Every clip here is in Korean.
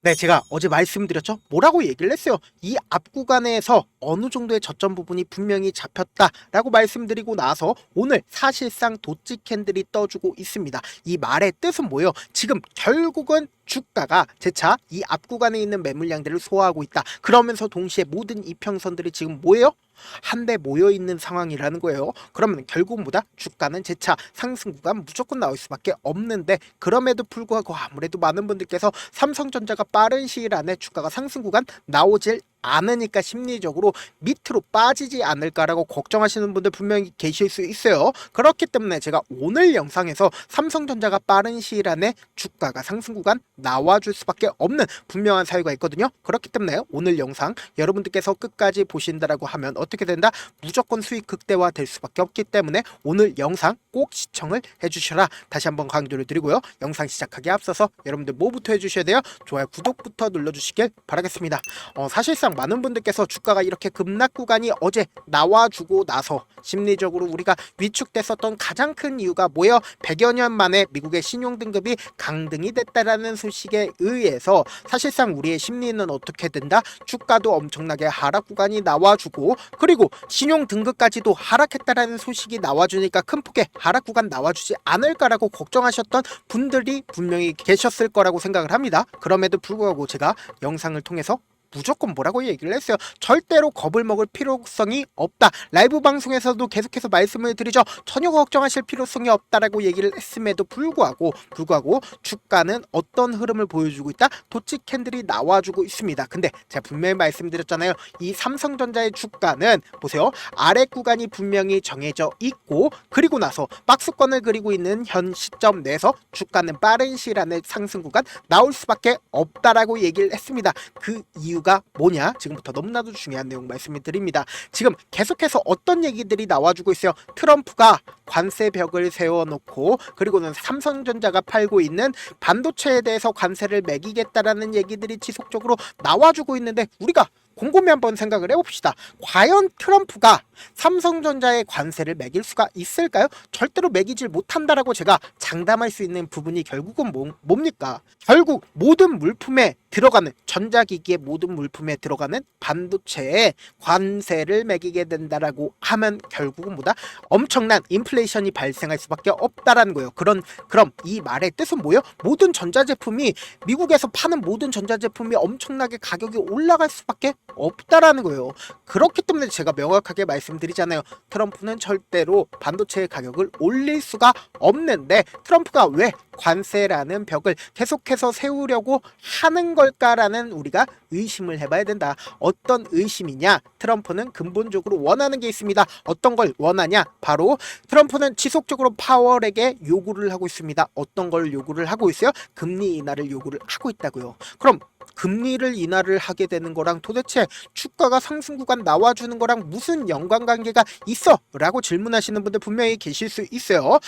네, 제가 어제 말씀드렸죠? 뭐라고 얘기를 했어요? 이 앞 구간에서 어느 정도의 저점 부분이 분명히 잡혔다라고 말씀드리고 나서 오늘 사실상 도치 캔들이 떠주고 있습니다. 이 말의 뜻은 뭐예요? 지금 결국은 주가가 재차 이 앞 구간에 있는 매물량들을 소화하고 있다. 그러면서 동시에 모든 이평선들이 지금 뭐예요? 한데 모여 있는 상황이라는 거예요. 그러면 결국 뭐다? 주가는 재차 상승 구간 무조건 나올 수밖에 없는데, 그럼에도 불구하고 아무래도 많은 분들께서 삼성전자가 빠른 시일 안에 주가가 상승 구간 나오질 않으니까 심리적으로 밑으로 빠지지 않을까라고 걱정하시는 분들 분명히 계실 수 있어요. 그렇기 때문에 제가 오늘 영상에서 삼성전자가 빠른 시일 안에 주가가 상승 구간 나와줄 수밖에 없는 분명한 사유가 있거든요. 그렇기 때문에 오늘 영상 여러분들께서 끝까지 보신다라고 하면 어떻게 된다? 무조건 수익 극대화 될 수밖에 없기 때문에 오늘 영상 꼭 시청을 해주셔라 다시 한번 강조를 드리고요. 영상 시작하기에 앞서서 여러분들 뭐부터 해주셔야 돼요? 좋아요, 구독부터 눌러주시길 바라겠습니다. 사실상 많은 분들께서 주가가 이렇게 급락 구간이 어제 나와주고 나서 심리적으로 우리가 위축됐었던 가장 큰 이유가 뭐예요? 100여 년 만에 미국의 신용등급이 강등이 됐다라는 소식에 의해서 사실상 우리의 심리는 어떻게 된다? 주가도 엄청나게 하락 구간이 나와주고, 그리고 신용등급까지도 하락했다라는 소식이 나와주니까 큰 폭의 하락 구간 나와주지 않을까라고 걱정하셨던 분들이 분명히 계셨을 거라고 생각을 합니다. 그럼에도 불구하고 제가 영상을 통해서 무조건 뭐라고 얘기를 했어요. 절대로 겁을 먹을 필요성이 없다. 라이브 방송에서도 계속해서 말씀을 드리죠. 전혀 걱정하실 필요성이 없다라고 얘기를 했음에도 불구하고 주가는 어떤 흐름을 보여주고 있다? 도치 캔들이 나와주고 있습니다. 근데 제가 분명히 말씀드렸잖아요. 이 삼성전자의 주가는 보세요. 아래 구간이 분명히 정해져 있고, 그리고 나서 박스권을 그리고 있는 현 시점 내에서 주가는 빠른 시일 안에 상승 구간 나올 수밖에 없다라고 얘기를 했습니다. 그 이유가 뭐냐? 지금부터 너무나도 중요한 내용 말씀을 드립니다. 지금 계속해서 어떤 얘기들이 나와주고 있어요? 트럼프가 관세 벽을 세워놓고, 그리고는 삼성전자가 팔고 있는 반도체에 대해서 관세를 매기겠다라는 얘기들이 지속적으로 나와주고 있는데, 우리가 곰곰이 한번 생각을 해봅시다. 과연 트럼프가 삼성전자의 관세를 매길 수가 있을까요? 절대로 매기질 못한다라고 제가 장담할 수 있는 부분이 결국은 뭡니까? 결국 모든 물품에 들어가는, 전자기기의 모든 물품에 들어가는 반도체에 관세를 매기게 된다라고 하면 결국은 뭐다? 엄청난 인플레이션이 발생할 수밖에 없다라는 거예요. 그럼 이 말의 뜻은 뭐예요? 모든 전자제품이, 미국에서 파는 모든 전자제품이 엄청나게 가격이 올라갈 수밖에 없다라는 거예요. 그렇기 때문에 제가 명확하게 말씀드리잖아요. 트럼프는 절대로 반도체의 가격을 올릴 수가 없는데, 트럼프가 왜 관세라는 벽을 계속해서 세우려고 하는 걸까라는 우리가 의심을 해봐야 된다. 어떤 의심이냐? 트럼프는 근본적으로 원하는 게 있습니다. 어떤 걸 원하냐? 바로 트럼프는 지속적으로 파월에게 요구를 하고 있습니다. 어떤 걸 요구를 하고 있어요? 금리 인하를 요구를 하고 있다고요. 그럼 금리를 인하를 하게 되는 거랑 도대체 주가가 상승 구간 나와주는 거랑 무슨 연관관계가 있어? 라고 질문하시는 분들 분명히 계실 수 있어요.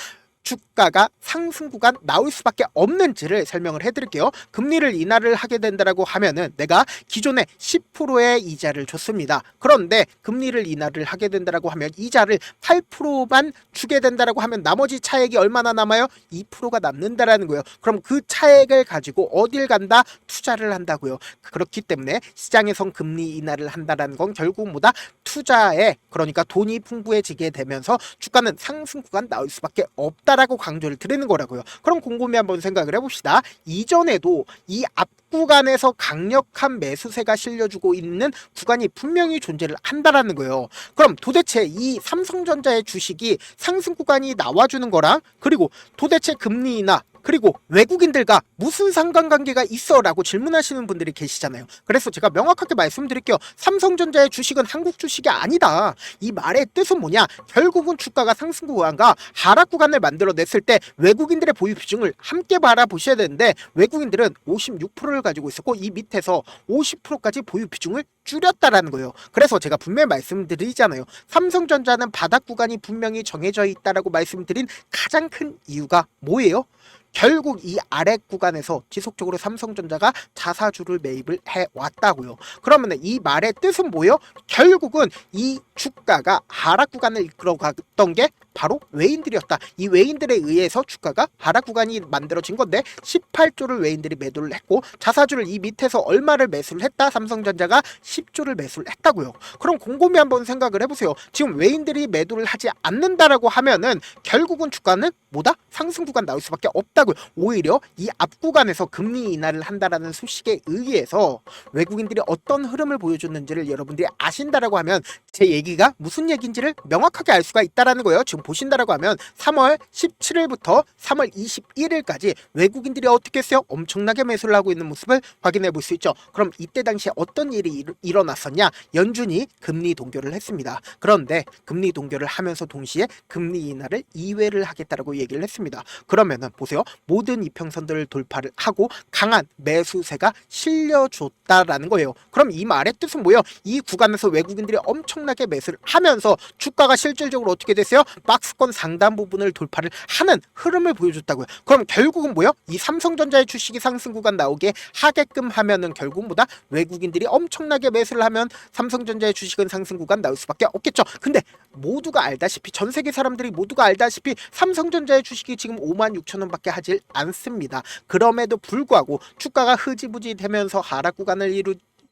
주가가 상승 구간 나올 수밖에 없는지를 설명을 해드릴게요. 금리를 인하를 하게 된다라고 하면은 내가 기존에 10%의 이자를 줬습니다. 그런데 금리를 인하를 하게 된다라고 하면 이자를 8%만 주게 된다라고 하면 나머지 차액이 얼마나 남아요? 2%가 남는다라는 거예요. 그럼 그 차액을 가지고 어딜 간다? 투자를 한다고요. 그렇기 때문에 시장에선 금리 인하를 한다라는 건 결국 뭐다? 투자에, 그러니까 돈이 풍부해지게 되면서 주가는 상승 구간 나올 수밖에 없다라고 강조를 드리는 거라고요. 그럼 곰곰이 한번 생각을 해봅시다. 이전에도 이 앞 구간에서 강력한 매수세가 실려주고 있는 구간이 분명히 존재를 한다라는 거예요. 그럼 도대체 이 삼성전자의 주식이 상승 구간이 나와주는 거랑, 그리고 도대체 금리 인하, 그리고 외국인들과 무슨 상관관계가 있어? 라고 질문하시는 분들이 계시잖아요. 그래서 제가 명확하게 말씀드릴게요. 삼성전자의 주식은 한국 주식이 아니다. 이 말의 뜻은 뭐냐? 결국은 주가가 상승 구간과 하락 구간을 만들어냈을 때 외국인들의 보유 비중을 함께 바라보셔야 되는데, 외국인들은 56%를 가지고 있었고 이 밑에서 50%까지 보유 비중을 줄였다라는 거예요. 그래서 제가 분명히 말씀드리잖아요. 삼성전자는 바닥 구간이 분명히 정해져 있다라고 말씀드린 가장 큰 이유가 뭐예요? 결국 이 아래 구간에서 지속적으로 삼성전자가 자사주를 매입을 해왔다고요. 그러면 이 말의 뜻은 뭐예요? 결국은 이 주가가 하락 구간을 이끌어갔던 게 바로 외인들이었다. 이 외인들에 의해서 주가가 하락 구간이 만들어진 건데 18조를 외인들이 매도를 했고 자사주를 이 밑에서 얼마를 매수를 했다? 삼성전자가 10조를 매수를 했다고요. 그럼 곰곰이 한번 생각을 해보세요. 지금 외인들이 매도를 하지 않는다라고 하면은 결국은 주가는 뭐다? 상승 구간 나올 수밖에 없다고요. 오히려 이 앞 구간에서 금리 인하를 한다라는 소식에 의해서 외국인들이 어떤 흐름을 보여줬는지를 여러분들이 아신다라고 하면 제 얘기가 무슨 얘기인지를 명확하게 알 수가 있다라는 거예요. 지금 보신다라고 하면 3월 17일부터 3월 21일까지 외국인들이 어떻게 했어요? 엄청나게 매수를 하고 있는 모습을 확인해 볼 수 있죠. 그럼 이때 당시에 어떤 일이 일어났었냐? 연준이 금리 동결을 했습니다. 그런데 금리 동결을 하면서 동시에 금리 인하를 2회를 하겠다라고 얘기를 했습니다. 그러면은 보세요. 모든 이평선들을 돌파를 하고 강한 매수세가 실려줬다라는 거예요. 그럼 이 말의 뜻은 뭐예요? 이 구간에서 외국인들이 엄청나게 매수를 하면서 주가가 실질적으로 어떻게 됐어요? 박스권 상단 부분을 돌파를 하는 흐름을 보여줬다고요. 그럼 결국은 뭐예요? 이 삼성전자의 주식이 상승 구간 나오게 하게끔 하면은 결국 뭐다? 외국인들이 엄청나게 매수를 하면 삼성전자의 주식은 상승 구간 나올 수밖에 없겠죠. 근데 모두가 알다시피 전 세계 사람들이 모두가 알다시피 삼성전자의 주식이 지금 56,000원밖에 하질 않습니다. 그럼에도 불구하고 주가가 흐지부지 되면서 하락 구간을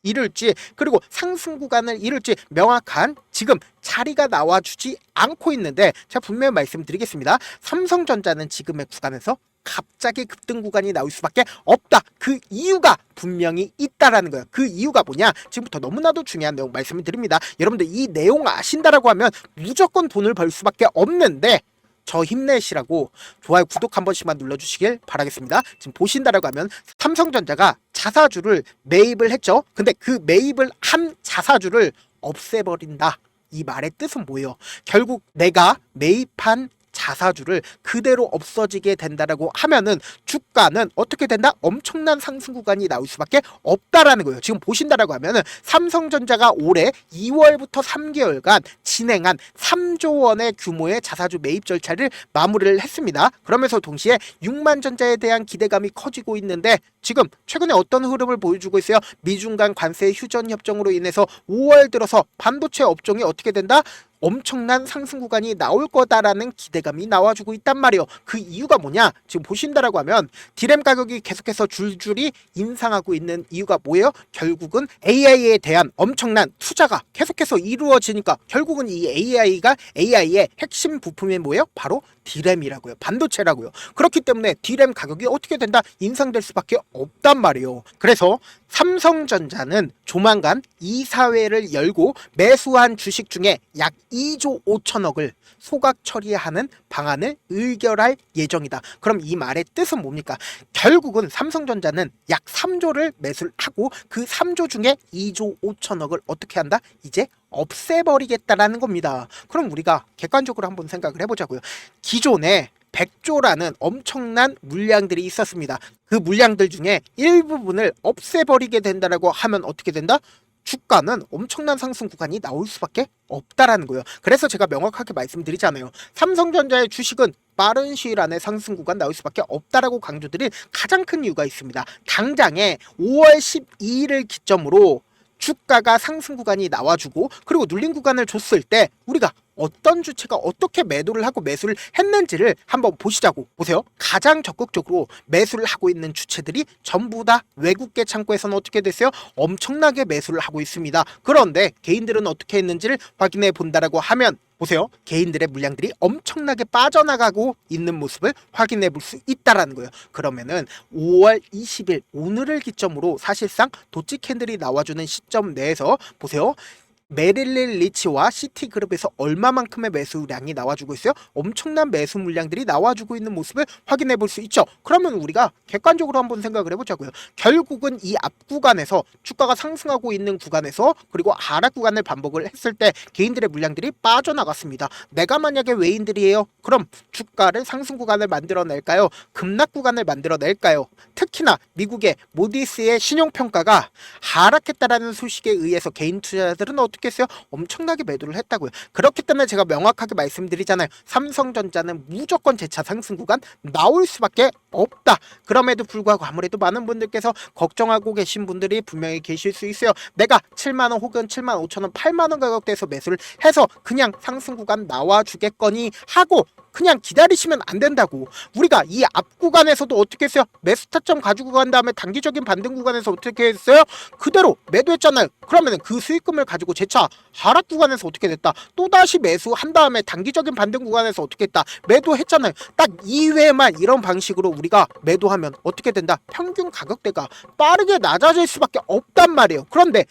이룰지 그리고 상승 구간을 이룰지 명확한 지금 자리가 나와주지 않고 있는데 제가 분명히 말씀드리겠습니다. 삼성전자는 지금의 구간에서 갑자기 급등 구간이 나올 수밖에 없다. 그 이유가 분명히 있다라는 거예요. 그 이유가 뭐냐? 지금부터 너무나도 중요한 내용 말씀을 드립니다. 여러분들 이 내용 아신다라고 하면 무조건 돈을 벌 수밖에 없는데 저 힘내시라고 좋아요 구독 한 번씩만 눌러주시길 바라겠습니다. 지금 보신다라고 하면 삼성전자가 자사주를 매입을 했죠. 근데 그 매입을 한 자사주를 없애버린다. 이 말의 뜻은 뭐예요? 결국 내가 매입한 자사주를 그대로 없어지게 된다라고 하면은 주가는 어떻게 된다? 엄청난 상승 구간이 나올 수밖에 없다라는 거예요. 지금 보신다라고 하면은 삼성전자가 올해 2월부터 3개월간 진행한 3조 원의 규모의 자사주 매입 절차를 마무리를 했습니다. 그러면서 동시에 6만 전자에 대한 기대감이 커지고 있는데 지금 최근에 어떤 흐름을 보여주고 있어요? 미중 간 관세 휴전 협정으로 인해서 5월 들어서 반도체 업종이 어떻게 된다? 엄청난 상승 구간이 나올 거다라는 기대감이 나와주고 있단 말이에요. 그 이유가 뭐냐? 지금 보신다라고 하면 디램 가격이 계속해서 줄줄이 인상하고 있는 이유가 뭐예요? 결국은 AI에 대한 엄청난 투자가 계속해서 이루어지니까 결국은 이 AI의 핵심 부품이 뭐예요? 바로 디램이라고요. 반도체라고요. 그렇기 때문에 디램 가격이 어떻게 된다? 인상될 수밖에 없단 말이에요. 그래서 삼성전자는 조만간 이사회를 열고 매수한 주식 중에 약 2조 5천억을 소각 처리하는 방안을 의결할 예정이다. 그럼 이 말의 뜻은 뭡니까? 결국은 삼성전자는 약 3조를 매수를 하고 그 3조 중에 2조 5천억을 어떻게 한다? 이제 없애버리겠다라는 겁니다. 그럼 우리가 객관적으로 한번 생각을 해보자고요. 기존에 100조라는 엄청난 물량들이 있었습니다. 그 물량들 중에 일부분을 없애버리게 된다라고 하면 어떻게 된다? 주가는 엄청난 상승 구간이 나올 수밖에 없다라는 거예요. 그래서 제가 명확하게 말씀드리잖아요. 삼성전자의 주식은 빠른 시일 안에 상승 구간 나올 수밖에 없다라고 강조드린 가장 큰 이유가 있습니다. 당장에 5월 12일을 기점으로 주가가 상승 구간이 나와주고 그리고 눌린 구간을 줬을 때 우리가 어떤 주체가 어떻게 매도를 하고 매수를 했는지를 한번 보시자고. 보세요. 가장 적극적으로 매수를 하고 있는 주체들이 전부 다 외국계 창구에서는 어떻게 됐어요? 엄청나게 매수를 하고 있습니다. 그런데 개인들은 어떻게 했는지를 확인해 본다라고 하면 보세요. 개인들의 물량들이 엄청나게 빠져나가고 있는 모습을 확인해 볼 수 있다라는 거예요. 그러면은 5월 20일 오늘을 기점으로 사실상 도치 캔들이 나와주는 시점 내에서 보세요. 메릴린 리치와 시티그룹에서 얼마만큼의 매수량이 나와주고 있어요? 엄청난 매수 물량들이 나와주고 있는 모습을 확인해 볼 수 있죠. 그러면 우리가 객관적으로 한번 생각을 해보자고요. 결국은 이 앞 구간에서 주가가 상승하고 있는 구간에서 그리고 하락 구간을 반복을 했을 때 개인들의 물량들이 빠져나갔습니다. 내가 만약에 외인들이에요. 그럼 주가를 상승 구간을 만들어낼까요? 급락 구간을 만들어낼까요? 특히나 미국의 모디스의 신용평가가 하락했다라는 소식에 의해서 개인 투자자들은 어떻게 어떻게 했어요? 엄청나게 매도를 했다고요. 그렇기 때문에 제가 명확하게 말씀드리잖아요. 삼성전자는 무조건 재차 상승 구간 나올 수밖에 없다. 그럼에도 불구하고 아무래도 많은 분들께서 걱정하고 계신 분들이 분명히 계실 수 있어요. 내가 7만원 혹은 7만 5천원 8만원 가격대에서 매수를 해서 그냥 상승 구간 나와 주겠거니 하고 그냥 기다리시면 안 된다고. 우리가 이 앞 구간에서도 어떻게 했어요? 매수 타점 가지고 간 다음에 단기적인 반등 구간에서 어떻게 했어요? 그대로 매도했잖아요. 그러면 그 수익금을 가지고 재차 하락 구간에서 어떻게 됐다? 또다시 매수한 다음에 단기적인 반등 구간에서 어떻게 했다? 매도했잖아요. 딱 2회만 이런 방식으로 우리가 매도하면 어떻게 된다? 평균 가격대가 빠르게 낮아질 수밖에 없단 말이에요. 그런데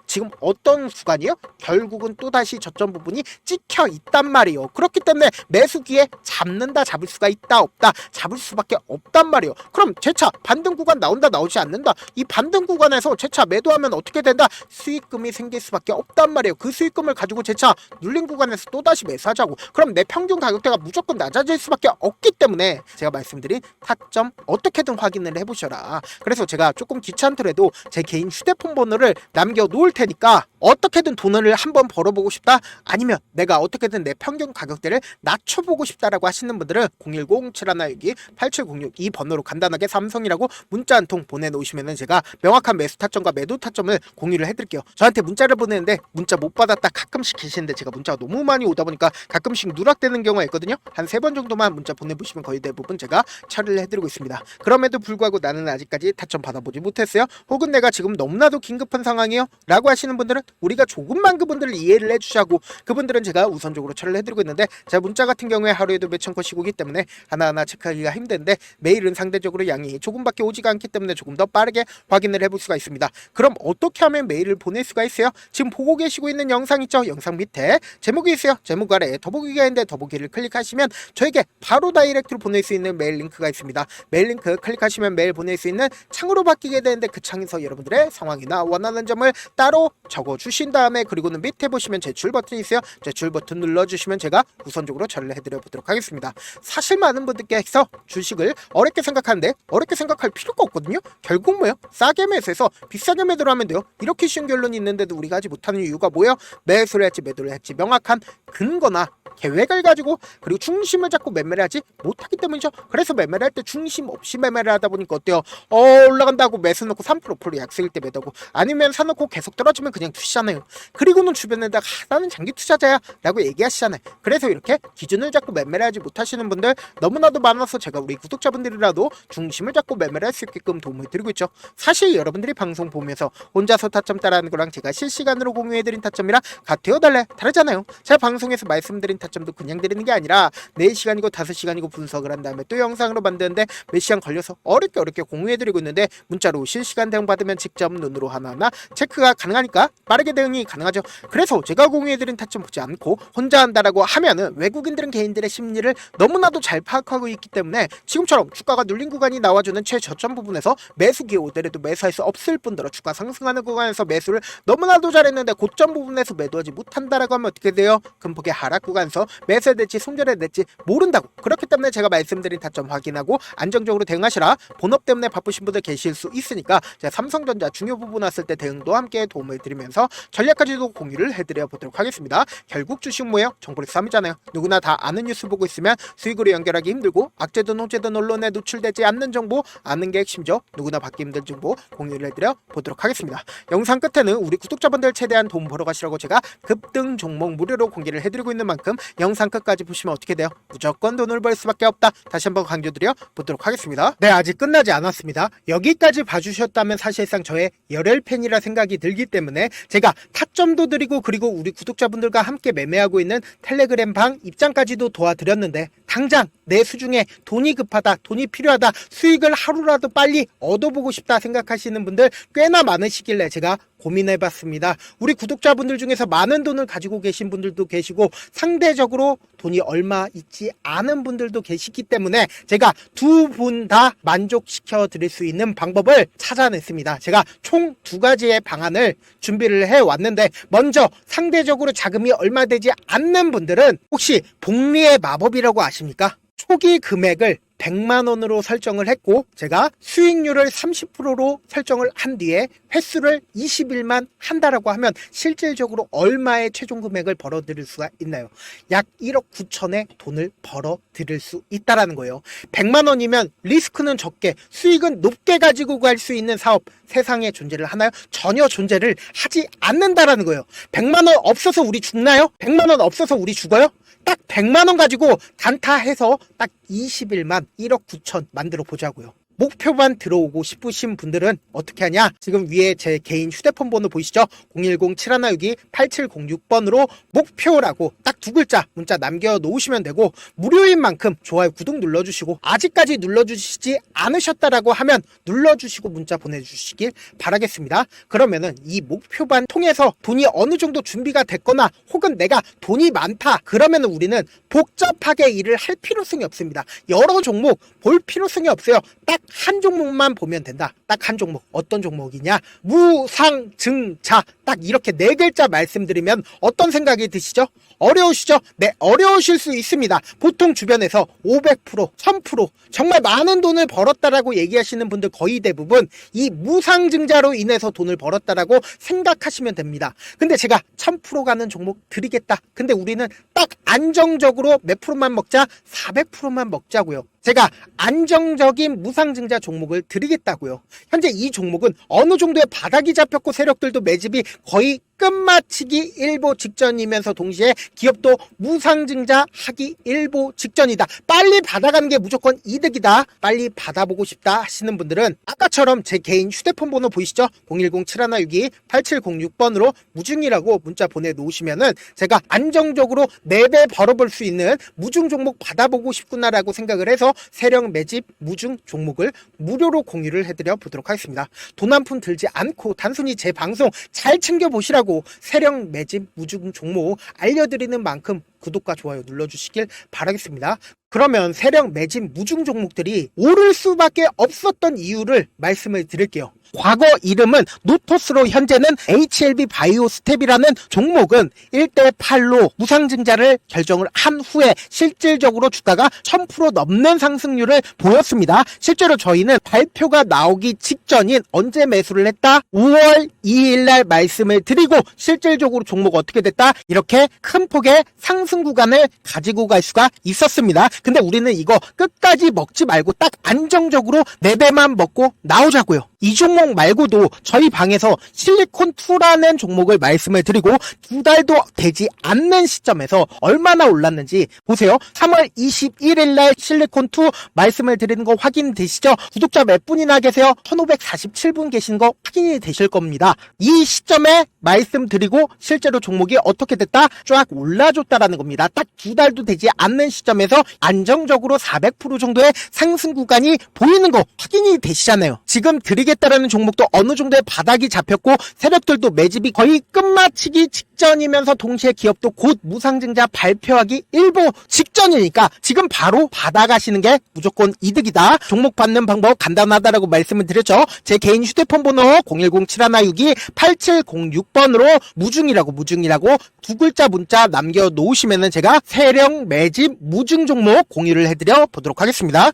지금 어떤 구간이요? 결국은 또다시 저점 부분이 찍혀 있단 말이에요. 그렇기 때문에 매수기에 잡는다, 잡을 수가 있다, 없다, 잡을 수밖에 없단 말이에요. 그럼 재차 반등 구간 나온다, 나오지 않는다. 이 반등 구간에서 재차 매도하면 어떻게 된다? 수익금이 생길 수밖에 없단 말이에요. 그 수익금을 가지고 재차 눌린 구간에서 또다시 매수하자고. 그럼 내 평균 가격대가 무조건 낮아질 수밖에 없기 때문에 제가 말씀드린 타점 어떻게든 확인을 해보셔라. 그래서 제가 조금 귀찮더라도 제 개인 휴대폰 번호를 남겨놓을 테니까 어떻게든 돈을 한번 벌어보고 싶다, 아니면 내가 어떻게든 내 평균 가격대를 낮춰보고 싶다라고 하시는 분들은 010-7162-8706 이 번호로 간단하게 삼성이라고 문자 한 통 보내놓으시면 제가 명확한 매수 타점과 매도 타점을 공유를 해드릴게요. 저한테 문자를 보내는데 문자 못 받았다 가끔씩 계시는데 제가 문자가 너무 많이 오다 보니까 가끔씩 누락되는 경우가 있거든요. 한 3번 정도만 문자 보내보시면 거의 대부분 제가 처리를 해드리고 있습니다. 그럼에도 불구하고 나는 아직까지 타점 받아보지 못했어요, 혹은 내가 지금 너무나도 긴급한 상황이요 라고 하시는 분들은 우리가 조금만 그분들을 이해를 해주자고, 그분들은 제가 우선적으로 처리를 해드리고 있는데, 제 문자 같은 경우에 하루에도 몇천 건씩 오기 때문에 하나하나 체크하기가 힘든데 메일은 상대적으로 양이 조금밖에 오지가 않기 때문에 조금 더 빠르게 확인을 해볼 수가 있습니다. 그럼 어떻게 하면 메일을 보낼 수가 있어요? 지금 보고 계시고 있는 영상 있죠? 영상 밑에 제목이 있어요. 제목 아래에 더보기가 있는데 더보기를 클릭하시면 저에게 바로 다이렉트로 보낼 수 있는 메일 링크가 있습니다. 메일 링크 클릭하시면 메일 보낼 수 있는 창으로 바뀌게 되는데, 그 창에서 여러분들의 상황이나 원하는 점을 따로 적어주신 다음에, 그리고는 밑에 보시면 제출 버튼이 있어요. 제출 버튼 눌러주시면 제가 우선적으로 처리를 해드려 보도록 하겠습니다. 사실 많은 분들께서 주식을 어렵게 생각하는데 어렵게 생각할 필요가 없거든요. 결국 뭐예요? 싸게 매수해서 비싸게 매도를 하면 돼요. 이렇게 쉬운 결론이 있는데도 우리가 하지 못하는 이유가 뭐예요? 매수를 했지 매도를 했지 명확한 근거나 계획을 가지고, 그리고 중심을 잡고 매매를 하지 못하기 때문이죠. 그래서 매매를 할 때 중심 없이 매매를 하다 보니까 어때요? 올라간다고 매수 넣고 3% 약세일 때 매도고, 아니면 사놓고 계속 떨어지면 그냥 투시잖아요. 그리고는 주변에다가 나는 장기 투자자야 라고 얘기하시잖아요. 그래서 이렇게 기준을 잡고 매매를 하지 못하시는 분들 너무나도 많아서 제가 우리 구독자분들이라도 중심을 잡고 매매를 할 수 있게끔 도움을 드리고 있죠. 사실 여러분들이 방송 보면서 혼자서 타점 따라하는 거랑 제가 실시간으로 공유해드린 타점이랑 같아요, 달라요? 다르잖아요. 제가 방송에서 말씀드린 타점도 그냥 드리는 게 아니라 4시간이고 5시간이고 분석을 한 다음에 또 영상으로 만드는데 몇 시간 걸려서 어렵게 공유해드리고 있는데, 문자로 실시간 대응 받으면 직접 눈으로 하나하나 체크가 가능하니까 빠르게 대응이 가능하죠. 그래서 제가 공유해드린 타점 보지 않고 혼자 한다라고 하면은 외국인들은 개인들의 심리를 너무나도 잘 파악하고 있기 때문에 지금처럼 주가가 눌린 구간이 나와주는 최저점 부분에서 매수 기회 오더라도 매수할 수 없을 뿐더러 주가 상승하는 구간에서 매수를 너무나도 잘했는데 고점 부분에서 매도하지 못한다라고 하면 어떻게 돼요? 금폭의 하락 구간에서 매수해야 될지 손절해야 될지 모른다고. 그렇기 때문에 제가 말씀드린 타점 확인하고 안정적으로 대응하시라. 본업 때문에 바쁘신 분들 계실 수 있으니까 제가 삼성전자 중요 부분 왔을 때 대응도 함께 도움을 드리면서 전략까지도 공유를 해드려 보도록 하겠습니다. 결국 주식 뭐예요? 정보의 싸움이잖아요. 누구나 다 아는 뉴스 보고 있으면 수익으로 연결하기 힘들고, 악재든 호재든 언론에 노출되지 않는 정보, 아는 게 핵심이죠. 누구나 받기 힘든 정보 공유를 해드려 보도록 하겠습니다. 영상 끝에는 우리 구독자분들 최대한 돈 벌어 가시라고 제가 급등 종목 무료로 공개를 해드리고 있는 만큼 영상 끝까지 보시면 어떻게 돼요? 무조건 돈을 벌 수밖에 없다. 다시 한번 강조드려 보도록 하겠습니다. 네, 아직 끝나지 않았습니다. 여기까지 봐주셨다면 사실상 저의 열혈 팬이라 생각이 들기 때문에 제가 타점도 드리고, 그리고 우리 구독자분들과 함께 매매하고 있는 텔레그램 방 입장까지도 도와드렸는데, 당장 내 수중에 돈이 급하다, 돈이 필요하다, 수익을 하루라도 빨리 얻어보고 싶다 생각하시는 분들 꽤나 많으시길래 제가 고민해봤습니다. 우리 구독자분들 중에서 많은 돈을 가지고 계신 분들도 계시고 상대적으로 돈이 얼마 있지 않은 분들도 계시기 때문에 제가 두 분 다 만족시켜 드릴 수 있는 방법을 찾아냈습니다. 제가 총 2가지의 방안을 준비를 해왔는데, 먼저 상대적으로 자금이 얼마 되지 않는 분들은 혹시 복리의 마법이라고 아십니까? 초기 금액을 100만 원으로 설정을 했고 제가 수익률을 30%로 설정을 한 뒤에 횟수를 20일만 한다라고 하면 실질적으로 얼마의 최종 금액을 벌어들일 수가 있나요? 약 1억 9천의 돈을 벌어들일 수 있다라는 거예요. 100만 원이면 리스크는 적게 수익은 높게 가지고 갈 수 있는 사업 세상에 존재를 하나요? 전혀 존재를 하지 않는다라는 거예요. 100만 원 없어서 우리 죽나요? 100만 원 없어서 우리 죽어요? 딱 100만 원 가지고 단타해서 딱 20일만 1억 9천 만들어 보자고요. 목표만 들어오고 싶으신 분들은 어떻게 하냐? 지금 위에 제 개인 휴대폰 번호 보이시죠? 010-7162-8706번으로 목표라고 딱 두 글자 문자 남겨놓으시면 되고 무료인 만큼 좋아요, 구독 눌러주시고 아직까지 눌러주시지 않으셨다라고 하면 눌러주시고 문자 보내주시길 바라겠습니다. 그러면은 이 목표반 통해서 돈이 어느 정도 준비가 됐거나 혹은 내가 돈이 많다 그러면은 우리는 복잡하게 일을 할 필요성이 없습니다. 여러 종목 볼 필요성이 없어요. 딱 한 종목만 보면 된다. 딱 한 종목. 어떤 종목이냐? 무상증자. 딱 이렇게 네 글자 말씀드리면 어떤 생각이 드시죠? 어려우시죠? 네, 어려우실 수 있습니다. 보통 주변에서 500%, 1000% 정말 많은 돈을 벌었다라고 얘기하시는 분들 거의 대부분 이 무상증자로 인해서 돈을 벌었다라고 생각하시면 됩니다. 근데 제가 1000% 가는 종목 드리겠다. 근데 우리는 딱 안정적으로 몇 프로만 먹자? 400%만 먹자고요. 제가 안정적인 무상증자 종목을 드리겠다고요. 현재 이 종목은 어느 정도의 바닥이 잡혔고 세력들도 매집이 거의 끝마치기 일보 직전이면서 동시에 기업도 무상증자 하기 일보 직전이다. 빨리 받아가는 게 무조건 이득이다. 빨리 받아보고 싶다 하시는 분들은 아까처럼 제 개인 휴대폰 번호 보이시죠? 010-7162-8706번으로 무중이라고 문자 보내놓으시면은 제가 안정적으로 4배 벌어볼 수 있는 무중 종목 받아보고 싶구나라고 생각을 해서 세력 매집 무중 종목을 무료로 공유를 해드려 보도록 하겠습니다. 돈 한 푼 들지 않고 단순히 제 방송 잘 챙겨보시라고 세력 매집 무중 종목 알려드리는 만큼 구독과 좋아요 눌러주시길 바라겠습니다. 그러면 세력 매집 무중 종목들이 오를 수밖에 없었던 이유를 말씀을 드릴게요. 과거 이름은 노토스로 현재는 HLB 바이오스텝이라는 종목은 1대8로 무상증자를 결정을 한 후에 실질적으로 주가가 1000% 넘는 상승률을 보였습니다. 실제로 저희는 발표가 나오기 직전인 언제 매수를 했다? 5월 2일날 말씀을 드리고 실질적으로 종목 어떻게 됐다? 이렇게 큰 폭의 상승 구간을 가지고 갈 수가 있었습니다. 근데 우리는 이거 끝까지 먹지 말고 딱 안정적으로 4배만 먹고 나오자고요. 이 종목 말고도 저희 방에서 실리콘2라는 종목을 말씀을 드리고 2달도 되지 않는 시점에서 얼마나 올랐는지 보세요. 3월 21일 날 실리콘2 말씀을 드리는 거 확인되시죠? 구독자 몇 분이나 계세요? 1547분 계신 거 확인이 되실 겁니다. 이 시점에 말씀드리고 실제로 종목이 어떻게 됐다? 쫙 올라줬다라는 겁니다. 딱 2달도 되지 않는 시점에서 안정적으로 400% 정도의 상승 구간이 보이는 거 확인이 되시잖아요. 지금 드리겠다라는 종목도 어느 정도의 바닥이 잡혔고 세력들도 매집이 거의 끝마치기 직전이면서 동시에 기업도 곧 무상증자 발표하기 일보 직전이니까 지금 바로 받아가시는 게 무조건 이득이다. 종목 받는 방법 간단하다라고 말씀을 드렸죠. 제 개인 휴대폰 번호 010-7162-8706번으로 무중이라고 두 글자 문자 남겨놓으시면은 제가 세력 매집 무중 종목 공유를 해드려 보도록 하겠습니다.